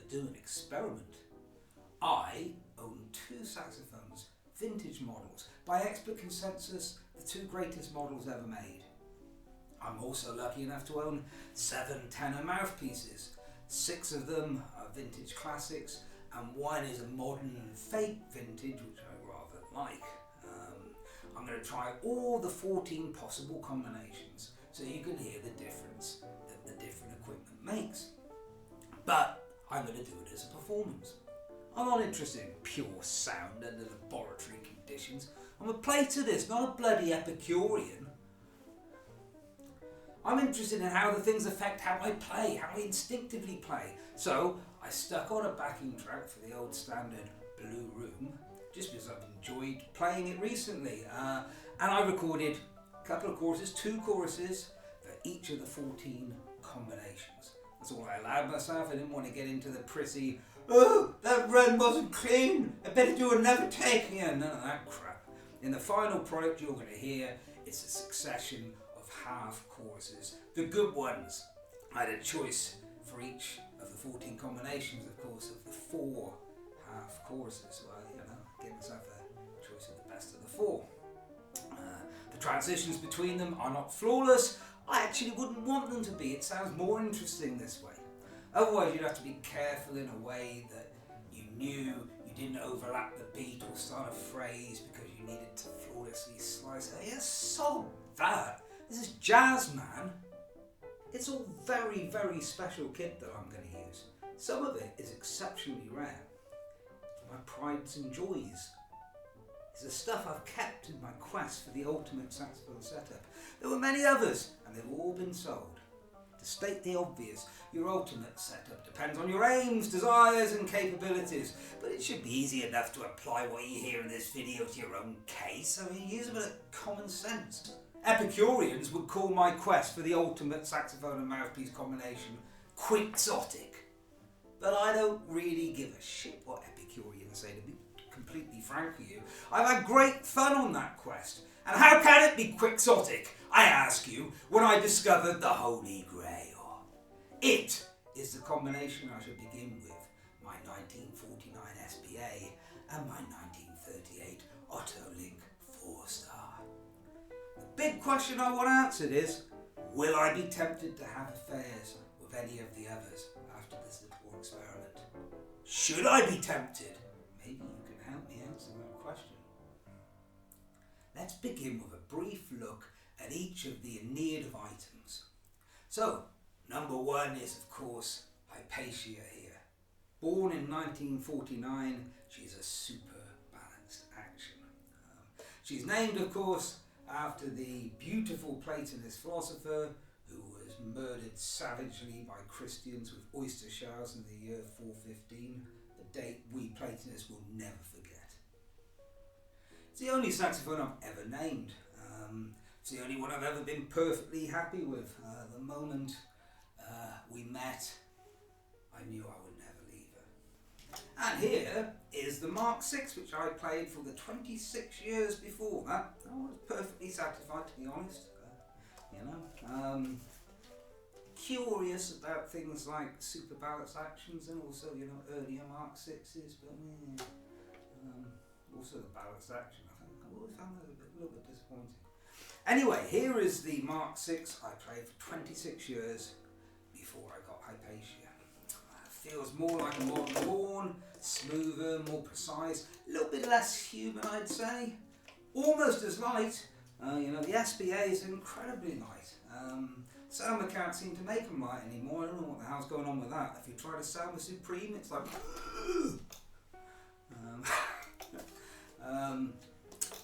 do an experiment. I own 2 saxophones, vintage models, by expert consensus, the 2 greatest models ever made. I'm also lucky enough to own 7 tenor mouthpieces. 6 of them are vintage classics, and 1 is a modern fake vintage, which I rather like. I'm going to try all the 14 possible combinations so you can hear the difference that the different equipment makes. But I'm going to do it as a performance. I'm not interested in pure sound under laboratory conditions. I'm a Platonist, not a bloody Epicurean. I'm interested in how the things affect how I play, how I instinctively play. So I stuck on a backing track for the old standard Blue Room, just because I've enjoyed playing it recently. And I recorded a couple of choruses, 2 choruses for each of the 14 combinations. That's all I allowed myself. I didn't want to get into the prissy, oh, that run wasn't clean, I better do another take. Yeah, none of that crap. In the final product you're going to hear, it's a succession of half choruses, the good ones. I had a choice for each of the 14 combinations, of course, of the 4 half choruses. So I gave myself a choice of the best of the 4. The transitions between them are not flawless. I actually wouldn't want them to be. It sounds more interesting this way. Otherwise you'd have to be careful in a way that you knew you didn't overlap the beat or start a phrase because you needed to flawlessly slice it. Yeah, so that. This is jazz, man. It's all very, very special kit that I'm going to use. Some of it is exceptionally rare. My prides and joys. It's the stuff I've kept in my quest for the ultimate saxophone setup. There were many others, and they've all been sold. To state the obvious, your ultimate setup depends on your aims, desires and capabilities, but it should be easy enough to apply what you hear in this video to your own case. I mean, use a bit of common sense. Epicureans would call my quest for the ultimate saxophone and mouthpiece combination quixotic, but I don't really give a shit what Epicureans say, to be completely frank with you. I've had great fun on that quest, and how can it be quixotic, I ask you, when I discovered the Holy Grail? It is the combination I should begin with, my 1949 SPA and my 1938 Otto-Link 4-star. The big question I want answered is, will I be tempted to have affairs with any of the others after this little experiment? Should I be tempted? Maybe you can help me answer that question. Let's begin with a brief look at each of the Aeneid of items. So, number 1 is, of course, Hypatia here. Born in 1949, she's a super balanced action. She's named, of course, after the beautiful Platonist philosopher who was murdered savagely by Christians with oyster shells in the year 415, a date we Platonists will never forget. It's the only saxophone I've ever named. It's the only one I've ever been perfectly happy with. The moment we met, I knew I would never leave her. And here is the Mark VI, which I played for the 26 years before that. I was perfectly satisfied, to be honest. Curious about things like super balanced actions and also, earlier Mark VIs, but also the balanced action. I've always found that a little bit disappointing. Anyway, here is the Mark VI I played for 26 years before I got Hypatia. Feels more like a modern horn, smoother, more precise, a little bit less human, I'd say. Almost as light. The SPA is incredibly light. Sound can't seem to make them light anymore. I don't know what the hell's going on with that. If you try to sound the Supreme, it's like...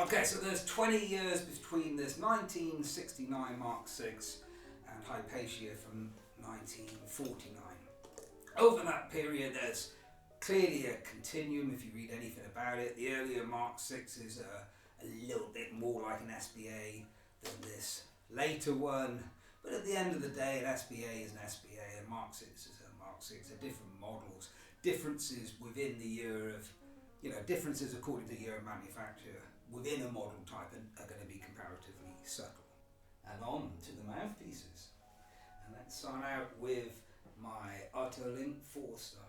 Okay, so there's 20 years between this 1969 Mark VI and Hypatia from 1949. Over that period, there's clearly a continuum if you read anything about it. The earlier Mark VIs is a little bit more like an SPA than this later one, but at the end of the day, an SPA is an SPA, and Mark VI is a Mark VI. They're different models. Differences within the year of, differences according to the year of manufacture within a model type are going to be comparatively subtle. And on to the mouthpieces. And let's start out with my Otto-Link 4-star.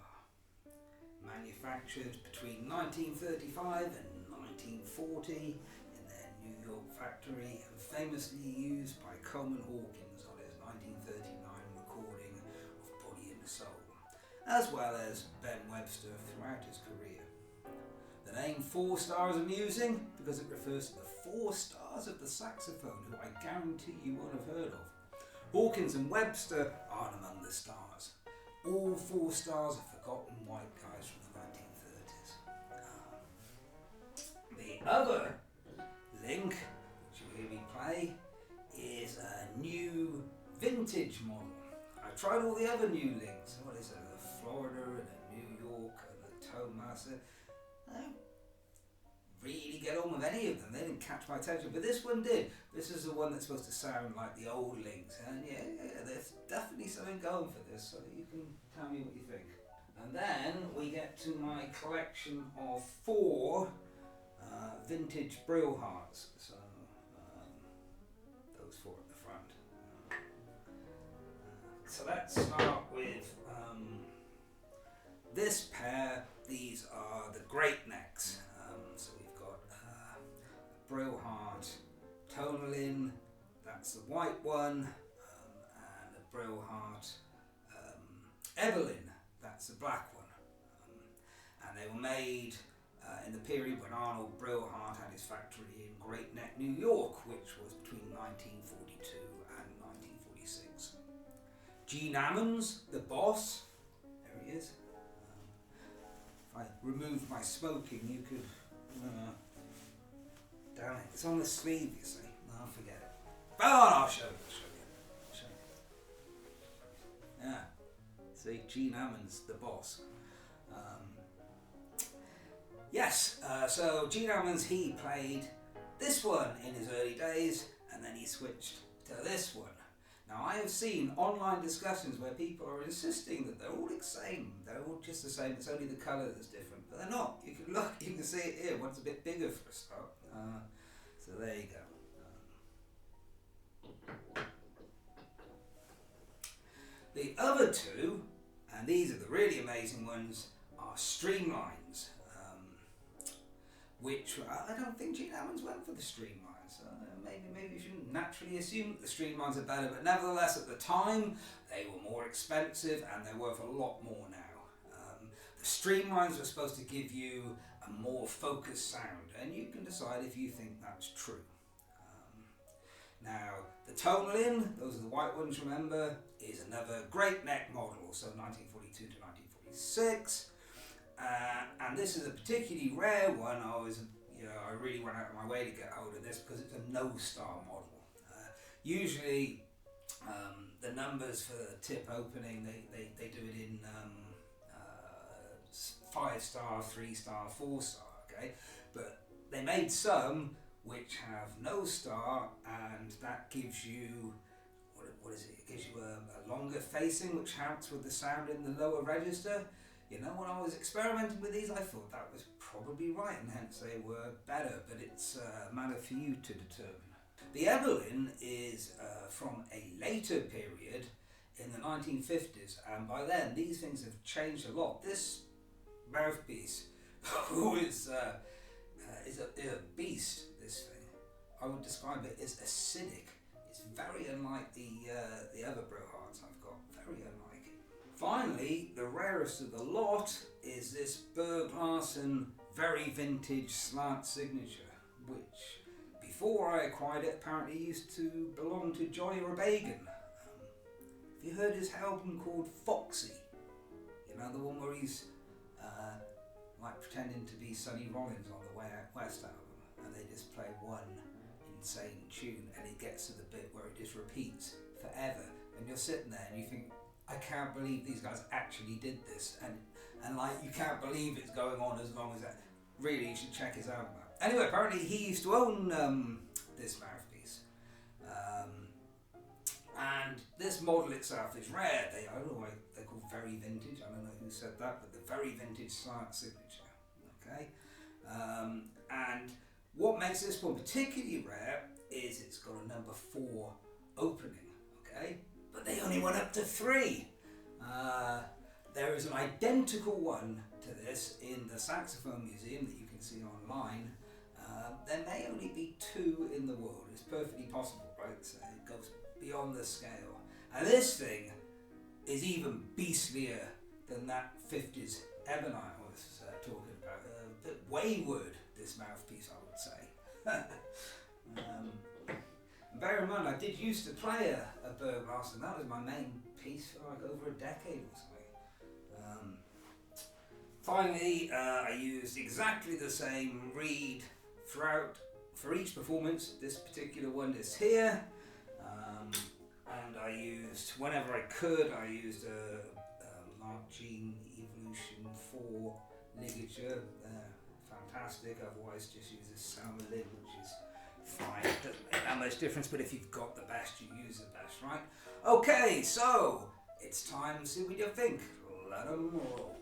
manufactured between 1935 and 1940 in their New York factory and famously used by Coleman Hawkins on his 1939 recording of Body and Soul, as well as Ben Webster throughout his career. The name 4 Stars amusing because it refers to the 4 stars of the saxophone, who I guarantee you won't have heard of. Hawkins and Webster aren't among the stars. All 4 stars are forgotten white guys from the 1930s. The other link, which you hear me play, is a new vintage model. I've tried all the other new links. What is it? A Florida and a New York and a Tomasa. I don't really get on with any of them. They didn't catch my attention, but this one did. This is the one that's supposed to sound like the old links, and yeah, there's definitely something going for this, so you can tell me what you think. And then we get to my collection of 4 vintage Brill hearts. So those 4 at the front. So let's start with this pair. These are the Great Necks. So we've got a Brill heart tonal, that's the white one, and a Brill heart Evelyn, that's the black one. And they were made in the period when Arnold Brillhart had his factory in Great Neck, New York, which was between 1942 and 1946. Gene Ammons, the boss, there he is. If I removed my smoking, you could... damn it, it's on the sleeve, you see. No, forget it. Oh, I'll show you. Yeah, see, Gene Ammons, the boss. Yes, so Gene Ammons, he played this one in his early days, and then he switched to this one. Now, I have seen online discussions where people are insisting that they're all the same. They're all just the same. It's only the colour that's different, but they're not. You can look, you can see it here. One's a bit bigger for a start. So there you go. The other 2, and these are the really amazing ones, are streamlines, which I don't think Gene Ammons went for the streamlines. Maybe you shouldn't naturally assume that the streamlines are better, but nevertheless at the time they were more expensive and they're worth a lot more now. The streamlines are supposed to give you a more focused sound, and you can decide if you think that's true. Now, the tonal in, those are the white ones, remember, is another Great Neck model, so 1942 to 1946. And this is a particularly rare one. I really went out of my way to get hold of this because it's a no-star model. Usually, the numbers for the tip opening, they do it in 5-star, 3-star, 4-star, okay? But they made some which have no star, and that gives you, what is it? It gives you a longer facing, which helps with the sound in the lower register. You know, when I was experimenting with these, I thought that was probably right, and hence they were better, but it's a matter for you to determine. The Evelyn is from a later period in the 1950s, and by then these things have changed a lot. This mouthpiece is a beast, this thing. I would describe it as acidic. It's very unlike the other Brillharts I've got, very unlike. Finally, the rarest of the lot is this Berg Larsen very vintage slant signature, which before I acquired it apparently used to belong to Jon Irabagon. Have you heard his album called Foxy? You know, the one where he's like pretending to be Sonny Rollins on the Way Out West album, and they just play one insane tune and it gets to the bit where it just repeats forever, and you're sitting there and you think, I can't believe these guys actually did this, and like you can't believe it's going on as long as that. Really, you should check his album out. Anyway, apparently he used to own this mouthpiece, and this model itself is rare. I don't know why they're called very vintage. I don't know who said that, but the very vintage slant signature. Okay, and what makes this one particularly rare is it's got a number 4 opening. Okay. But they only went up to 3. There is an identical one to this in the Saxophone Museum that you can see online. There may only be two in the world. It's perfectly possible, right? So it goes beyond the scale. And this thing is even beastlier than that 50s Ebonite I was talking about. A bit wayward, this mouthpiece, I would say. Bear in mind, I did used to play a Berg Larsen. That was my main piece for like over a decade or something. Finally, I used exactly the same reed throughout for each performance. This particular one is here, and I used, whenever I could, I used a Larkin Evolution 4 ligature. Fantastic. Otherwise, just use a Salmon lid, which is fine. It doesn't make that much difference, but if you've got the best, you use the best, right? Okay, so it's time to see what you think. Let 'em roll.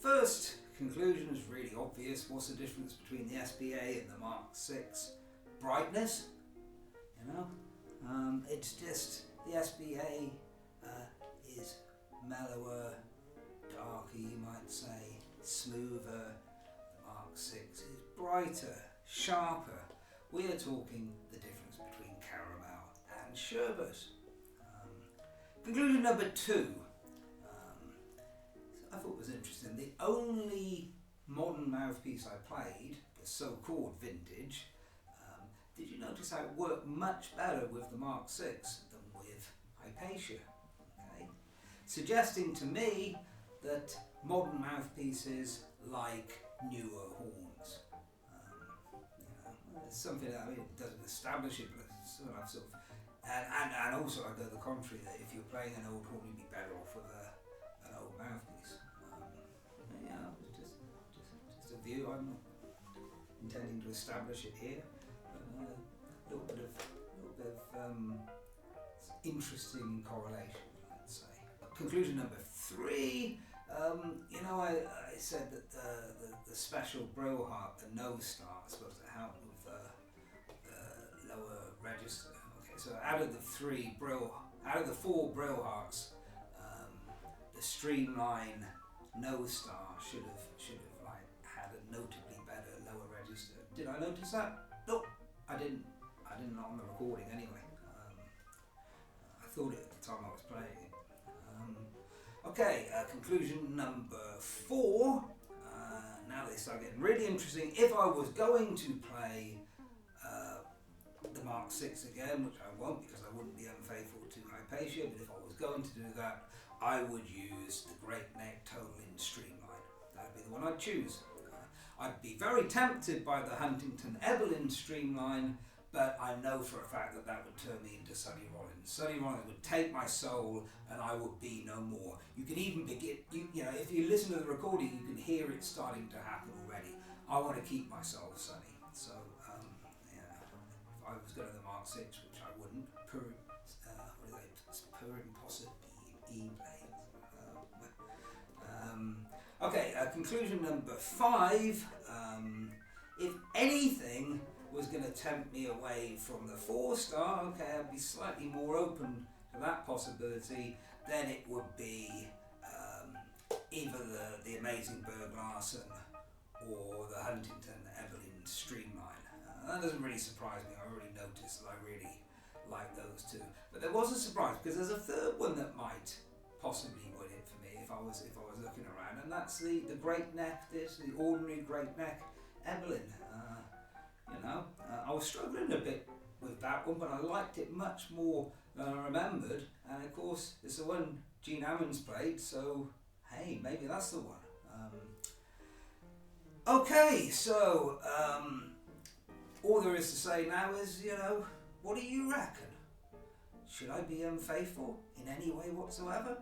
First conclusion is really obvious. What's the difference between the SBA and the Mark 6? Brightness, you know. It's just the SBA is mellower, darker, you might say, smoother. The Mark 6 is brighter, sharper. We are talking the difference between caramel and sherbet. Conclusion number 2. I thought was interesting. The only modern mouthpiece I played, the so-called vintage, did you notice how it worked much better with the Mark 6 than with Hypatia? Okay? Suggesting to me that modern mouthpieces like newer horns. It's something that, I mean, it doesn't establish it, but it's sort of and also I go the contrary, that if you're playing an old horn, you'd be better off with an old mouthpiece. Just a view. I'm not intending to establish it here, but a little bit of interesting correlation, let's say. Conclusion number 3. I said that the special brill harp, the nose start, is supposed to help with the lower register. Okay, so out of the 4 brill harps, the streamline nose star should have like had a notably better lower register. Did I notice that? No, I didn't. I didn't on the recording anyway. I thought it at the time I was playing it. Okay, conclusion number 4. Now they start getting really interesting. If I was going to play the Mark 6 again, which I won't because I wouldn't be unfaithful to Hypatia, but if I was going to do that, I would use the Great Neck Tonal in Streamline. That would be the one I'd choose. I'd be very tempted by the Huntington Evelyn Streamline, but I know for a fact that that would turn me into Sonny Rollins. Sonny Rollins would take my soul and I would be no more. You can even begin, if you listen to the recording, you can hear it starting to happen already. I want to keep my soul Sonny. So, if I was going to the Mark 6, which I wouldn't, per impossible Okay, conclusion number 5. If anything was going to tempt me away from the 4-star, okay, I'd be slightly more open to that possibility, then it would be either the amazing Berg Larsen or the Huntington Evelyn Streamline. That doesn't really surprise me. I already noticed that I really like those 2. But there was a surprise because there's a third one that might possibly win it for me if I was looking around, and that's the Great Neck, the ordinary Great Neck Evelyn. I was struggling a bit with that one, but I liked it much more than I remembered, and of course it's the one Gene Ammons played, so hey, maybe that's the one. Okay, so all there is to say now is, what do you reckon? Should I be unfaithful in any way whatsoever?